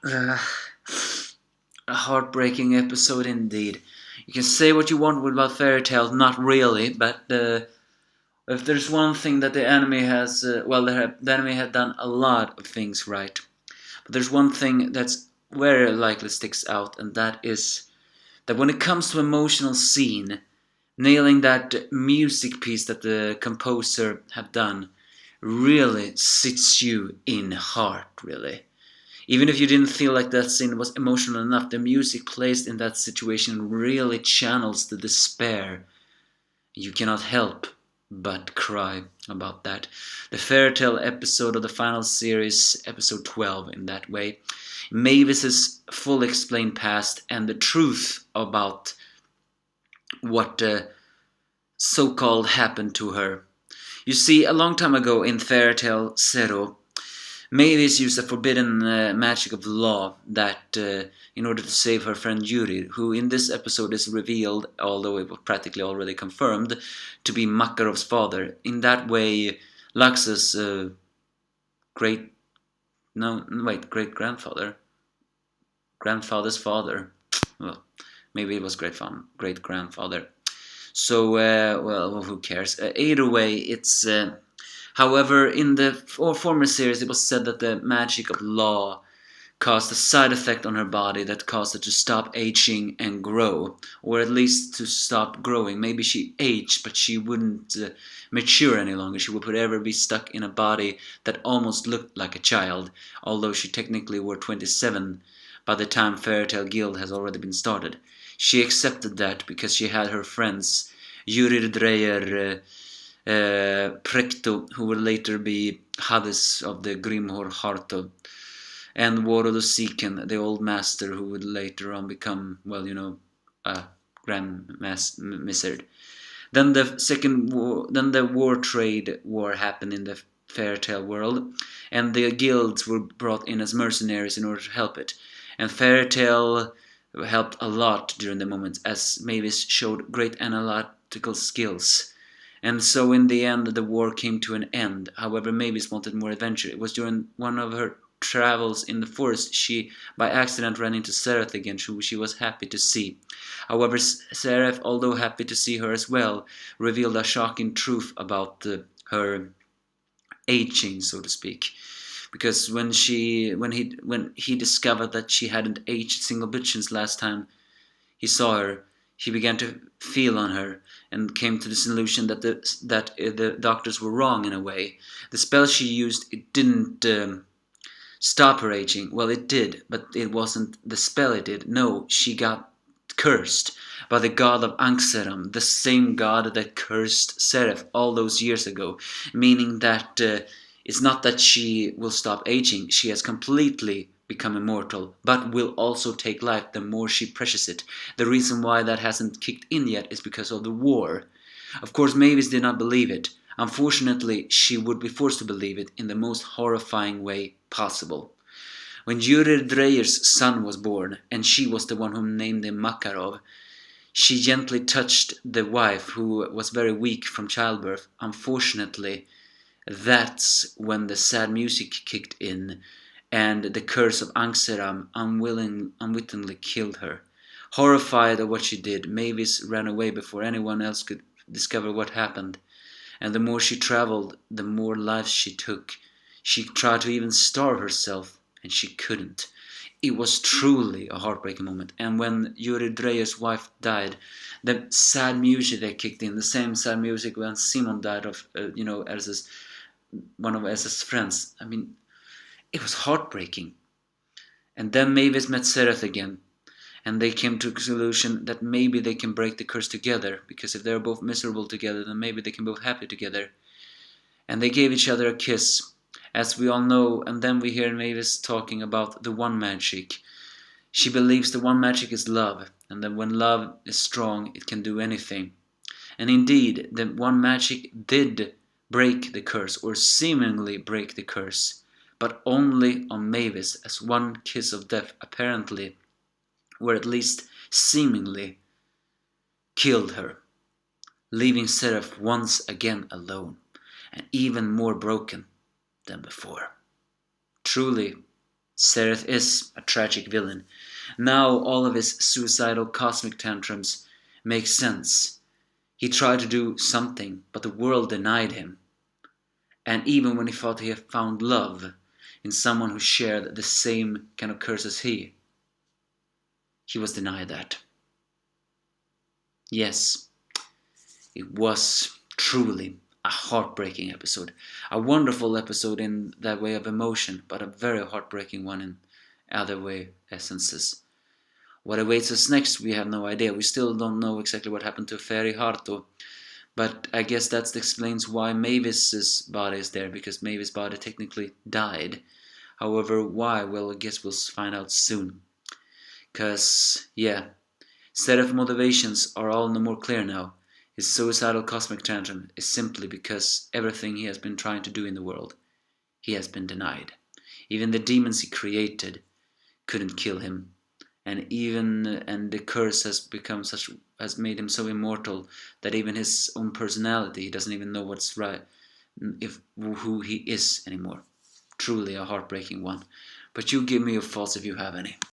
Uh, a heartbreaking episode indeed. You can say what you want about fairy tales, not really, but if there's one thing that the anime has, the anime had done a lot of things right. But there's one thing that's very likely sticks out, and that is that when it comes to emotional scene, nailing that music piece that the composer have done really sits you in heart, really. Even if you didn't feel like that scene was emotional enough, the music placed in that situation really channels the despair. You cannot help but cry about that. The fairy tale episode of the final series, episode 12, in that way. Mavis's full explained past and the truth about what so-called happened to her. You see, a long time ago in Fairy Tale Zero, Mavis used a forbidden magic of law that, in order to save her friend Yuri, who in this episode is revealed, although it was practically already confirmed, to be Makarov's father. In that way, Lux's great grandfather, grandfather's father. Well, maybe it was great grandfather. So, who cares? Either way, it's. However, in the former series, it was said that the magic of law caused a side effect on her body that caused her to stop aging and grow, or at least to stop growing. Maybe she aged, but she wouldn't mature any longer. She would forever be stuck in a body that almost looked like a child, although she technically were 27 by the time Fairy Tale Guild has already been started. She accepted that because she had her friends, Yuri Dreyer, Prekto, who would later be Hades of the Grimhor Harto, and Worodosiken, the old master who would later on become, a Grand Wizard. Then the war trade war happened in the fairy tale world, and the guilds were brought in as mercenaries in order to help it. And fairy tale helped a lot during the moment, as Mavis showed great analytical skills. And so in the end, the war came to an end. However, Mavis wanted more adventure. It was during one of her travels in the forest she by accident ran into Seraph again, who she was happy to see. However, Seraph, although happy to see her as well, revealed a shocking truth about her aging, so to speak. Because when he discovered that she hadn't aged a single bit since last time he saw her, he began to feel on her and came to the solution that the doctors were wrong in a way. The spell she used, it didn't stop her aging. Well, it did, but it wasn't the spell it did. No, she got cursed by the god of Anxeram, the same god that cursed Seraph all those years ago, meaning that it's not that she will stop aging, she has completely become immortal, but will also take life the more she precious it. The reason why that hasn't kicked in yet is because of the war. Of course, Mavis did not believe it. Unfortunately, she would be forced to believe it in the most horrifying way possible. When Yuri Dreyer's son was born, and she was the one who named him Makarov, she gently touched the wife who was very weak from childbirth. Unfortunately, that's when the sad music kicked in and the curse of Anxeram unwittingly killed her. Horrified at what she did, Mavis ran away before anyone else could discover what happened. And the more she traveled, the more lives she took. She tried to even starve herself, and she couldn't. It was truly a heartbreaking moment. And when Yuri Dreyer's wife died, the sad music that kicked in, the same sad music when Simon died of, as one of Elsa's friends. I mean, it was heartbreaking. And then Mavis met Seraph again, and they came to a solution that maybe they can break the curse together, because if they're both miserable together, then maybe they can both happy together. And they gave each other a kiss, as we all know, and then we hear Mavis talking about the one magic. She believes the one magic is love, and that when love is strong, it can do anything. And indeed, the one magic did break the curse, or seemingly break the curse, but only on Mavis, as one kiss of death apparently, or at least seemingly, killed her, leaving Seraph once again alone, and even more broken than before. Truly Sereth is a tragic villain. Now all of his suicidal cosmic tantrums make sense. He tried to do something, but the world denied him. And even when he thought he had found love in someone who shared the same kind of curse as he was denied that. Yes, it was truly a heartbreaking episode. A wonderful episode in that way of emotion, but a very heartbreaking one in other way essences. What awaits us next, we have no idea. We still don't know exactly what happened to Fairy Harto. But I guess that explains why Mavis's body is there, because Mavis' body technically died. However, why? Well, I guess we'll find out soon. Because, yeah, Sereth's motivations are all no more clear now. His suicidal cosmic tantrum is simply because everything he has been trying to do in the world, he has been denied. Even the demons he created couldn't kill him. And the curse has made him so immortal that even his own personality, he doesn't even know what's right, who he is anymore. Truly a heartbreaking one. But you give me your thoughts if you have any.